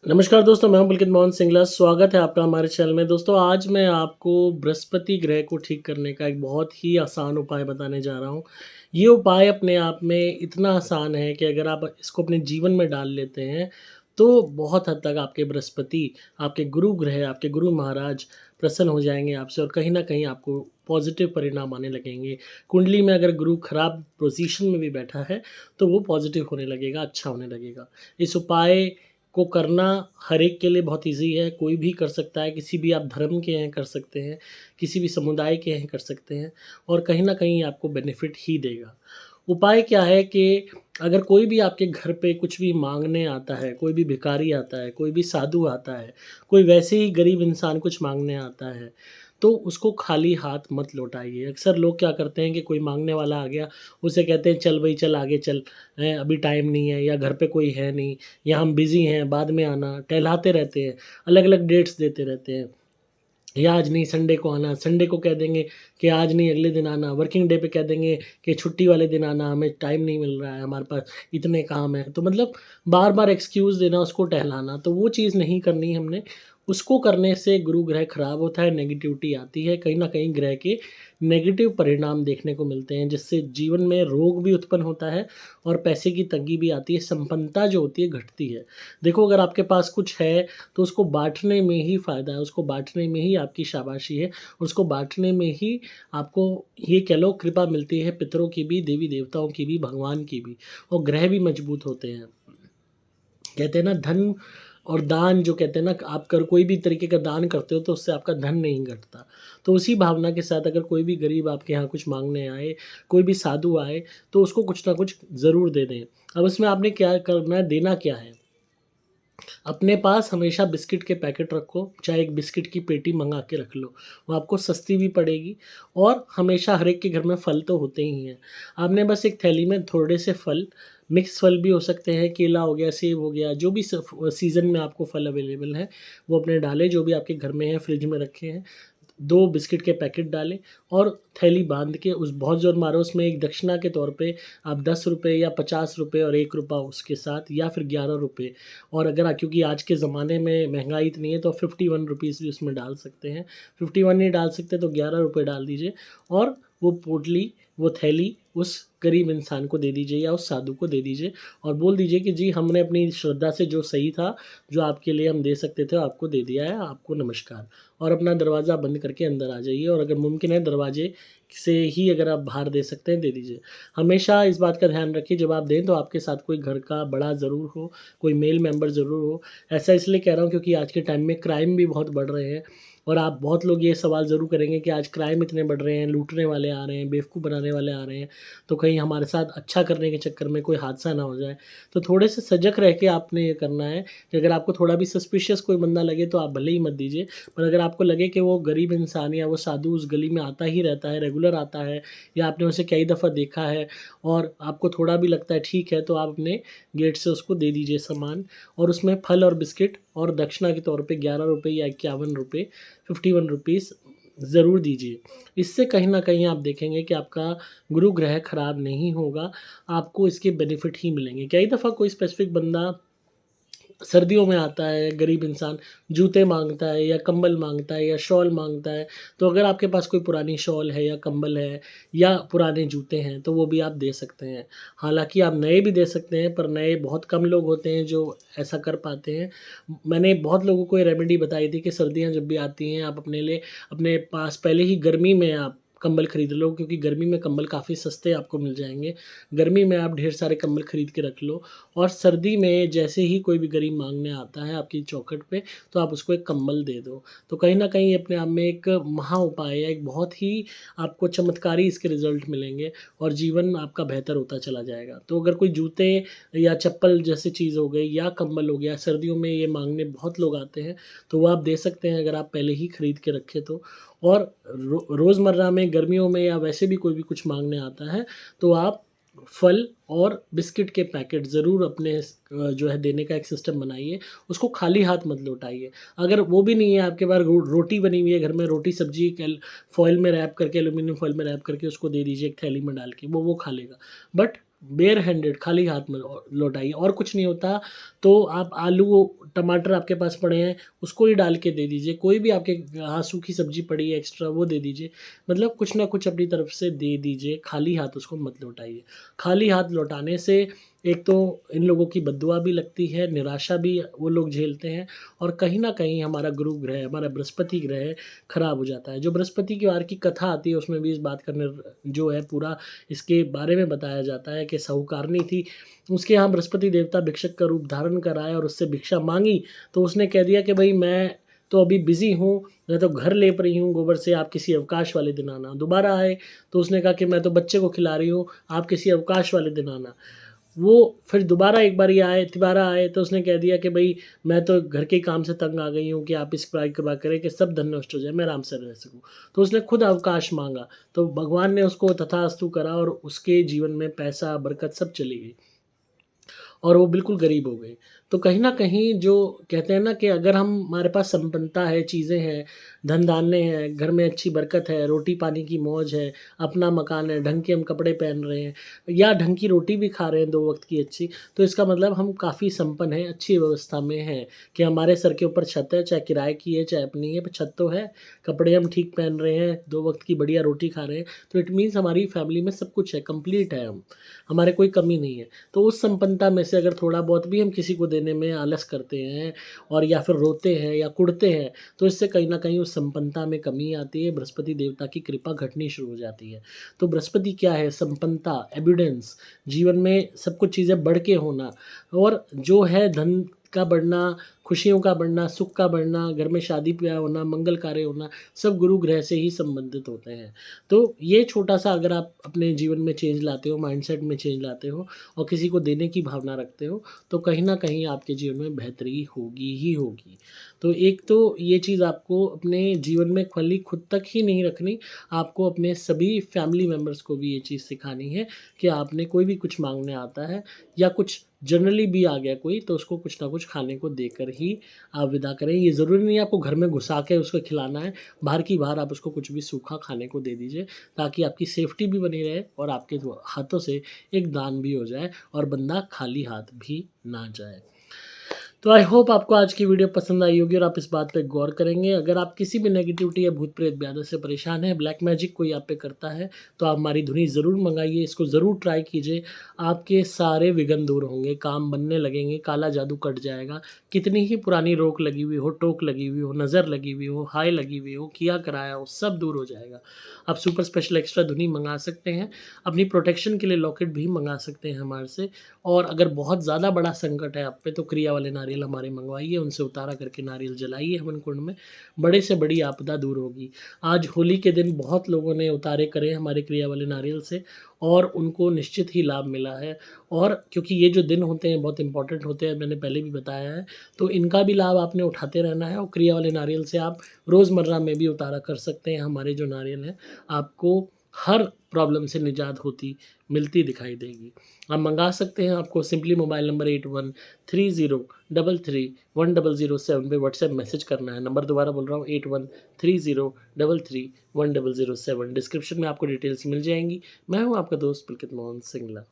नमस्कार दोस्तों, मैं हूं पुलकित मोहन सिंगला। स्वागत है आपका हमारे चैनल में। दोस्तों, आज मैं आपको बृहस्पति ग्रह को ठीक करने का एक बहुत ही आसान उपाय बताने जा रहा हूं। ये उपाय अपने आप में इतना आसान है कि अगर आप इसको अपने जीवन में डाल लेते हैं, तो बहुत हद तक आपके बृहस्पति, आपके गुरु ग्रह, आपके गुरु महाराज प्रसन्न हो जाएँगे आपसे और कहीं न कहीं आपको पॉज़िटिव परिणाम आने लगेंगे। कुंडली में अगर गुरु खराब पोज़ीशन में भी बैठा है, तो वो पॉज़िटिव होने लगेगा, अच्छा होने लगेगा। इस उपाय को करना हर एक के लिए बहुत ईज़ी है, कोई भी कर सकता है, किसी भी आप धर्म के हैं कर सकते हैं, किसी भी समुदाय के हैं कर सकते हैं और कहीं न कहीं आपको बेनिफिट ही देगा। उपाय क्या है कि अगर कोई भी आपके घर पे कुछ भी माँगने आता है, कोई भी भिखारी आता है, कोई भी साधु आता है, कोई वैसे ही गरीब इंसान कुछ माँगने आता है, तो उसको खाली हाथ मत लौटाइए। अक्सर लोग क्या करते हैं कि कोई माँगने वाला आ गया, उसे कहते हैं चल भई चल आगे चल, अभी टाइम नहीं है या घर पे कोई है नहीं या हम बिज़ी हैं, बाद में आना, टहलाते रहते हैं, अलग-अलग डेट्स देते रहते हैं। या आज नहीं संडे को आना, संडे को कह देंगे कि आज नहीं अगले दिन आना, वर्किंग डे पे कह देंगे कि छुट्टी वाले दिन आना, हमें टाइम नहीं मिल रहा है, हमारे पास इतने काम हैं। तो मतलब बार-बार एक्सक्यूज़ देना, उसको टहलाना, तो वो चीज़ नहीं करनी हमने। उसको करने से गुरु ग्रह खराब होता है, नेगेटिविटी आती है, कहीं न कहीं ग्रह के नेगेटिव परिणाम देखने को मिलते हैं, जिससे जीवन में रोग भी उत्पन्न होता है और पैसे की तंगी भी आती है, संपन्नता जो होती है घटती है। देखो, अगर आपके पास कुछ है तो उसको बाँटने में ही फ़ायदा है, उसको बाँटने में ही आपकी शाबाशी है, उसको बाँटने में ही आपको ये कह लो कृपा मिलती है, पितरों की भी, देवी-देवताओं की भी, भगवान की भी और ग्रह भी मजबूत होते हैं। कहते हैं ना, धन और दान जो कहते हैं ना, आप कर कोई भी तरीके का दान करते हो तो उससे आपका धन नहीं घटता। तो उसी भावना के साथ अगर कोई भी गरीब आपके यहाँ कुछ माँगने आए, कोई भी साधु आए, तो उसको कुछ ना कुछ ज़रूर दे दें। अब इसमें आपने क्या करना है, देना क्या है? अपने पास हमेशा बिस्किट के पैकेट रखो, चाहे एक बिस्किट की पेटी मँगा के रख लो, वो आपको सस्ती भी पड़ेगी और हमेशा हर एक के घर में फल तो होते ही हैं। आपने बस एक थैली में थोड़े से फल, मिक्स फल भी हो सकते हैं, केला हो गया, सेब हो गया, जो भी सीज़न में आपको फल अवेलेबल हैं, वो अपने डालें, जो भी आपके घर में है, फ्रिज में रखे हैं। 2 बिस्किट के पैकेट डालें और थैली बाँध के उस बहुत ज़ोर मारो, उसमें एक दक्षिणा के तौर पे आप ₹10 या ₹50 और ₹1 उसके साथ या फिर ₹11 और अगर क्योंकि आज के ज़माने में महँगाई इतनी है तो ₹51 भी उसमें डाल सकते हैं। 51 नहीं डाल सकते तो ₹11 डाल दीजिए और वो पोटली, वो थैली उस गरीब इंसान को दे दीजिए या उस साधु को दे दीजिए और बोल दीजिए कि जी हमने अपनी श्रद्धा से जो सही था, जो आपके लिए हम दे सकते थे, आपको दे दिया है, आपको नमस्कार। और अपना दरवाज़ा बंद करके अंदर आ जाइए और अगर मुमकिन है दरवाजे से ही अगर आप बाहर दे सकते हैं, दे दीजिए। हमेशा इस बात का ध्यान रखिए, जब आप दें तो आपके साथ कोई घर का बड़ा ज़रूर हो, कोई मेल मेंबर ज़रूर हो। ऐसा इसलिए कह रहा हूँ क्योंकि आज के टाइम में क्राइम भी बहुत बढ़ रहे हैं और आप बहुत लोग ये सवाल ज़रूर करेंगे कि आज क्राइम इतने बढ़ रहे हैं, लूटने वाले आ रहे हैं, बेवकूफ़ बनाने वाले आ रहे हैं, तो कहीं हमारे साथ अच्छा करने के चक्कर में कोई हादसा ना हो जाए। तो थोड़े से सजग रह के आपने ये करना है कि अगर आपको थोड़ा भी सस्पिशियस कोई बंदा लगे तो आप भले ही मत दीजिए, पर अगर आपको लगे कि वो गरीब इंसान या वो साधु उस गली में आता ही रहता है, रेगुलर आता है या आपने उसे कई दफ़ा देखा है और आपको थोड़ा भी लगता है ठीक है, तो आप अपने गेट से उसको दे दीजिए सामान और उसमें फल और बिस्किट और दक्षिणा के तौर पे ₹11 या ₹51, ₹51 ज़रूर दीजिए। इससे कहीं न कहीं आप देखेंगे कि आपका गुरु ग्रह खराब नहीं होगा, आपको इसके बेनिफिट ही मिलेंगे। कई दफ़ा कोई स्पेसिफ़िक बंदा सर्दियों में आता है, गरीब इंसान जूते माँगता है या कंबल माँगता है या शॉल माँगता है, तो अगर आपके पास कोई पुरानी शॉल है या कंबल है या पुराने जूते हैं, तो वो भी आप दे सकते हैं। हालाँकि आप नए भी दे सकते हैं, पर नए बहुत कम लोग होते हैं जो ऐसा कर पाते हैं। मैंने बहुत लोगों को ये रेमेडी बताई थी कि सर्दियाँ जब भी आती हैं, आप अपने लिए अपने पास पहले ही गर्मी में आप कंबल खरीद लो क्योंकि गर्मी में कंबल काफ़ी सस्ते आपको मिल जाएँगे। गर्मी में आप ढेर सारे कंबल खरीद के रख लो और सर्दी में जैसे ही कोई भी गरीब माँगने आता है आपकी चौखट पे, तो आप उसको एक कंबल दे दो। तो कहीं न कहीं ये अपने आप में एक महा उपाय है, एक बहुत ही आपको चमत्कारी इसके रिज़ल्ट मिलेंगे और जीवन आपका बेहतर होता चला जाएगा। तो अगर कोई जूते या चप्पल जैसी चीज़ हो गई या कंबल हो गया, सर्दियों में ये माँगने बहुत लोग आते हैं, तो वो आप दे सकते हैं अगर आप पहले ही खरीद के रखें तो। और रोज़मर्रा में गर्मियों में या वैसे भी कोई भी कुछ माँगने आता है, तो आप फल और बिस्किट के पैकेट ज़रूर अपने जो है देने का एक सिस्टम बनाइए, उसको खाली हाथ मत लौटाइए। अगर वो भी नहीं है आपके पास रोटी बनी हुई है घर में, रोटी सब्ज़ी फ़ॉइल में रैप करके एल्यूमीनियम फ़ॉइल में रैप करके उसको दे दीजिए एक थैली में डाल के, वो खा लेगा। बट बेयर हैंडेड खाली हाथ में लौटाइए और कुछ नहीं होता तो आप आलू टमाटर आपके पास पड़े हैं उसको ही डाल के दे दीजिए, कोई भी आपके यहाँ सूखी सब्जी पड़ी है एक्स्ट्रा वो दे दीजिए, मतलब कुछ ना कुछ अपनी तरफ से दे दीजिए, खाली हाथ उसको मत लौटाइए। खाली हाथ लौटाने से एक तो इन लोगों की बद्दुआ भी लगती है, निराशा भी वो लोग झेलते हैं और कहीं न कहीं हमारा गुरु ग्रह, हमारा बृहस्पति ग्रह खराब हो जाता है। जो बृहस्पति के वार की कथा आती है उसमें भी इस बात का जो है पूरा इसके बारे में बताया जाता है कि साहूकारनी थी, उसके यहाँ बृहस्पति देवता भिक्षक का रूप धारण कर आए और उससे भिक्षा माँगी, तो उसने कह दिया कि भई मैं तो अभी बिज़ी हूँ, मैं तो घर लेप रही हूँ गोबर से, आप किसी अवकाश वाले दिन आना। दोबारा आए तो उसने कहा कि मैं तो बच्चे को खिला रही हूँ, आप किसी अवकाश वाले दिन आना। वो फिर दोबारा एक बारी आए, तिबारा आए तो उसने कह दिया कि भई मैं तो घर के काम से तंग आ गई हूँ कि आप इस प्रकार कृपा करें कि सब धन नष्ट हो जाए, मैं आराम से रह सकूँ। तो उसने खुद अवकाश माँगा, तो भगवान ने उसको तथास्तु करा और उसके जीवन में पैसा, बरकत सब चली गई। और वो बिल्कुल गरीब हो गए। तो कहीं न कहीं जो कहते हैं ना कि अगर हमारे पास संपन्नता है, चीज़ें हैं, धन-धान्य है, घर में अच्छी बरकत है, रोटी-पानी की मौज है, अपना मकान है, ढंग के हम कपड़े पहन रहे हैं या ढंग की रोटी भी खा रहे हैं 2 वक़्त की अच्छी, तो इसका मतलब हम काफ़ी संपन्न हैं, अच्छी व्यवस्था में हैं कि हमारे सर के ऊपर छत है, चाहे किराए की है, चाहे अपनी है, पर छत तो है, कपड़े हम ठीक पहन रहे हैं, 2 वक़्त की बढ़िया रोटी खा रहे हैं, तो इट मीन्स हमारी फैमिली में सब कुछ है, कंप्लीट है हम, हमारे कोई कमी नहीं है। तो उस संपन्नता में से अगर थोड़ा बहुत भी हम किसी को देने में आलस करते हैं और या फिर रोते हैं या कुढ़ते हैं, तो इससे कहीं न कहीं उस संपन्नता में कमी आती है, बृहस्पति देवता की कृपा घटनी शुरू हो जाती है। तो बृहस्पति क्या है? संपन्नता, एबिडेंस, जीवन में सब कुछ चीज़ें बढ़ के होना और जो है धन का बढ़ना, खुशियों का बढ़ना, सुख का बढ़ना, घर में शादी-ब्याह होना, मंगल कार्य होना, सब गुरु ग्रह से ही संबंधित होते हैं। तो ये छोटा-सा अगर आप अपने जीवन में चेंज लाते हो, माइंडसेट में चेंज लाते हो और किसी को देने की भावना रखते हो, तो कहीं न कहीं आपके जीवन में बेहतरी होगी ही होगी। तो एक तो ये चीज़ आपको अपने जीवन में खाली खुद तक ही नहीं रखनी, आपको अपने सभी फैमिली मेंबर्स को भी ये चीज़ सिखानी है कि आपने कोई भी कुछ माँगने आता है या कुछ जनरली भी आ गया कोई, तो उसको कुछ ना कुछ खाने को देकर ही आप विदा करें। ये ज़रूरी नहीं है आपको घर में घुसा के उसको खिलाना है, बाहर की बाहर आप उसको कुछ भी सूखा खाने को दे दीजिए, ताकि आपकी सेफ्टी भी बनी रहे और आपके हाथों से एक दान भी हो जाए और बंदा खाली हाथ भी ना जाए। तो आई होप आपको आज की वीडियो पसंद आई होगी और आप इस बात पे गौर करेंगे। अगर आप किसी भी नेगेटिविटी या भूत-प्रेत ब्याधों से परेशान हैं, ब्लैक मैजिक कोई आप पे करता है, तो आप हमारी धुनी ज़रूर मँगाइए, इसको ज़रूर ट्राई कीजिए। आपके सारे विघ्न दूर होंगे, काम बनने लगेंगे, काला जादू कट जाएगा। कितनी ही पुरानी रोक लगी हुई हो, टोक लगी हुई हो, नज़र लगी हुई हो, हाय लगी हुई हो, किया कराया हो, सब दूर हो जाएगा। आप सुपर स्पेशल एक्स्ट्रा धुनी मँगा सकते हैं। अपनी प्रोटेक्शन के लिए लॉकेट भी मँगा सकते हैं हमारे से और अगर बहुत ज़्यादा बड़ा संकट है आप पे, तो क्रिया वाले नारियल हमारे मँगवाइए, उनसे उतारा करके नारियल जलाइए हवन कुंड में, बड़े से बड़ी आपदा दूर होगी। आज होली के दिन बहुत लोगों ने उतारे करे हमारे क्रिया वाले नारियल से और उनको निश्चित ही लाभ मिला है और क्योंकि ये जो दिन होते हैं बहुत इम्पोर्टेंट होते हैं, मैंने पहले भी बताया है, तो इनका भी लाभ आपने उठाते रहना है और क्रिया वाले नारियल से आप रोज़मर्रा में भी उतारा कर सकते हैं। हमारे जो नारियल हैं, आपको हर प्रॉब्लम से निजात होती मिलती दिखाई देगी। आप मँगा सकते हैं, आपको सिंपली मोबाइल नंबर 8130331007 पे व्हाट्सएप मैसेज करना है। नंबर दोबारा बोल रहा हूँ 8130331007। डिस्क्रिप्शन में आपको डिटेल्स मिल जाएँगी। मैं हूँ आपका दोस्त पुलकित मोहन सिंगला।